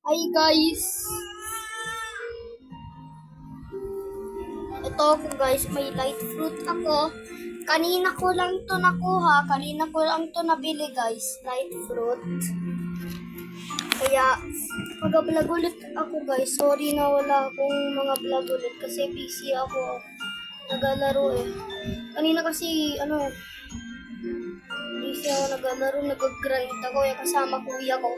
Hi guys! Ito ako guys, may light fruit ako. Kanina ko lang to nakuha, kanina ko lang to nabili guys, light fruit. Kaya, mag-vlog ulit ako guys. Sorry na wala akong mga vlog ulit kasi busy ako. Nagalaro eh. Kanina kasi, busy ako nagalaro, nag-grind ako yung kasama kuya ko.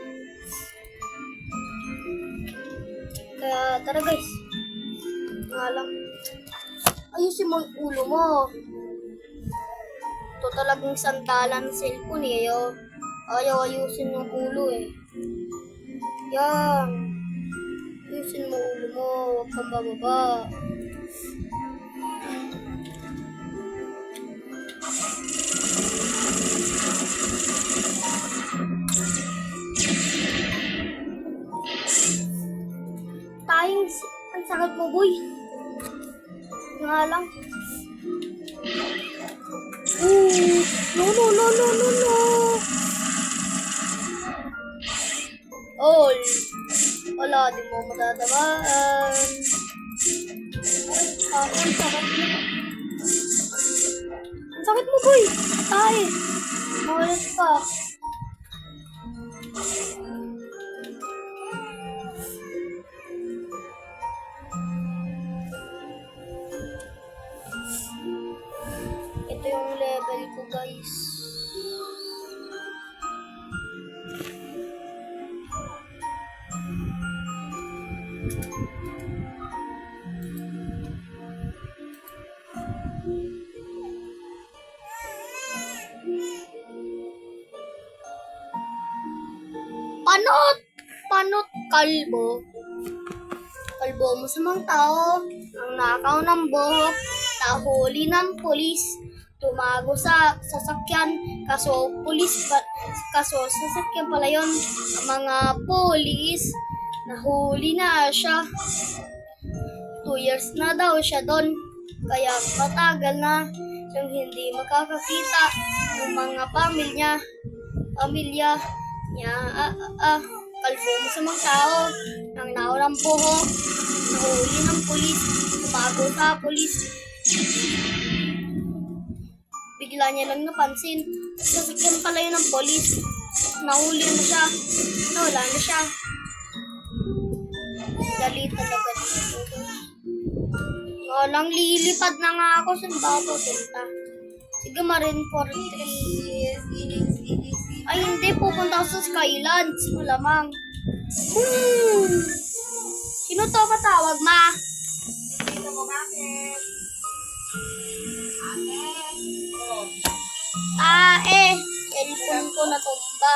Kaya, tara guys. Nga lang. Ayusin mo yung ulo mo. Ito talagang sandalan ng cellphone eh. Ayaw ayusin yung ulo eh. Yan. Ayusin mo ulo mo. Huwag kang bababa. Ang sakit mo boy. Nga lang. No. All. Wala, di mo madadawaan. Ang sakit mo. Ang sakit mo, boy. Ay. Mawalat pa. Ito yung level ko, guys. Panot kalbo. Kalbo mo sa mga tao, ang nakaw ng buhok, nahuli ng pulis, tumago sa sasakyan, kaso sasakyan pala yun, ang mga pulis, nahuli na siya. 2 years na daw siya doon, kaya matagal na siyang hindi makakakita ng mga pamilya niya. Kalbo mo sa mga tao, ang naurang buhok, nahuli ng pulis, tumago sa pulis. Bigla niya lang napansin, sasakyan pala yun ng pulis. Nahuli na siya, nawala na siya. Dali talaga dito. Walang lilipad na nga ako, saan ba ako punta? Sige, Marineford 3. Ay, hindi. Pupunta ako sa Skylands. Malamang. Sino to patawag, ma? Sino mo, bakit? Cellphone ko natumba.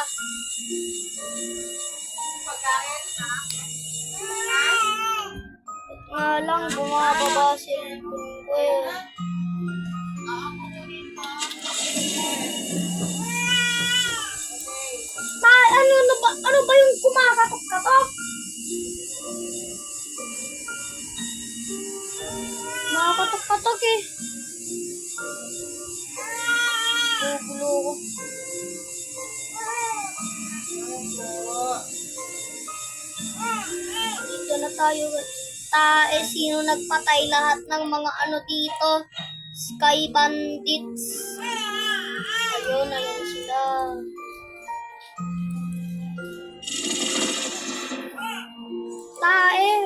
Nga lang, bumababa cellphone ko eh. Ano ba yung kumakatok-katok? Nakakatok-katok eh. Gugulo ko. Dito na tayo. Sino nagpatay lahat ng mga dito? Sky Bandits. Ayun sila.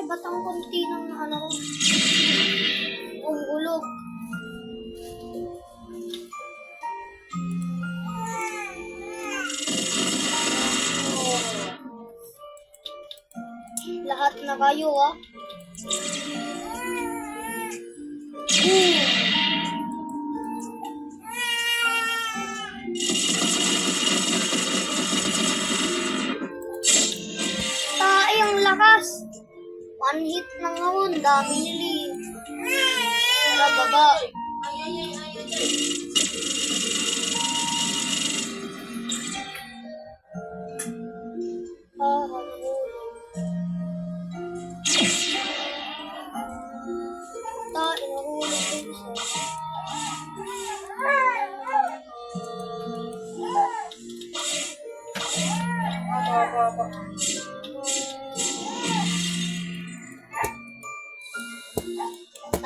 Ba't ang konti ng ulo? Lahat na kayo ang lakas. One hit na ngayon, dami nili. Wala baba.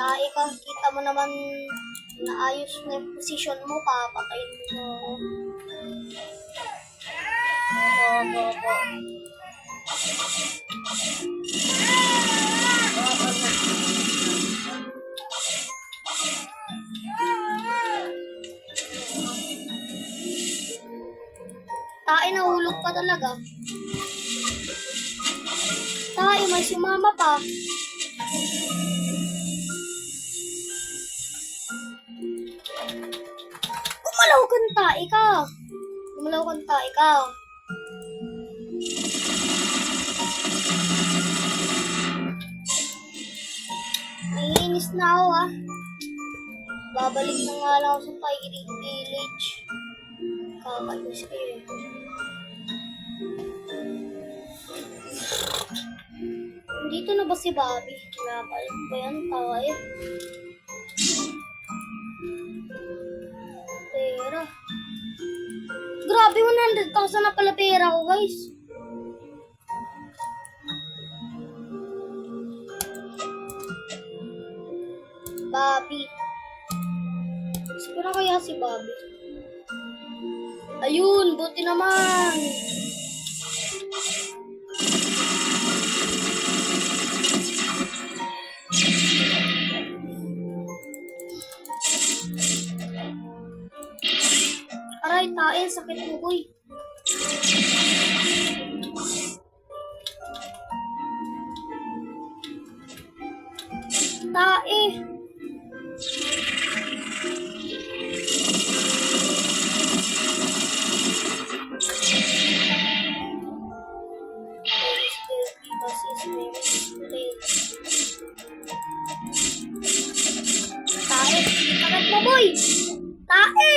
tae ka. Kita mo naman naayos na yung posisyon mo, papatayin mo. Opo. Tae, nahulog pa talaga. Tae, may sumama pa. Gumalaw kang tae ka. Naiinis na ako Babalik na nga lang ako sa Pirate Village. Kakainis kayo. Dito na ba si Bobby? Napalik ba yan tayo? Pera. Grabe, 100,000 na pala pera ko, guys. Bobby. Siguro kaya si Bobby. Ayun, buti naman. Aray, tae, sakit mo, boy. Tae. Tae, sakit mo, boy. Tae.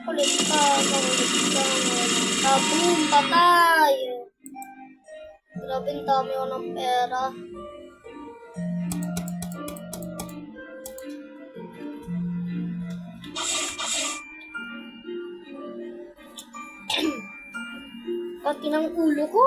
Ulit ka. Boom, patay. Grabe, ang dami ko ng pera. Pati ng ulo ko.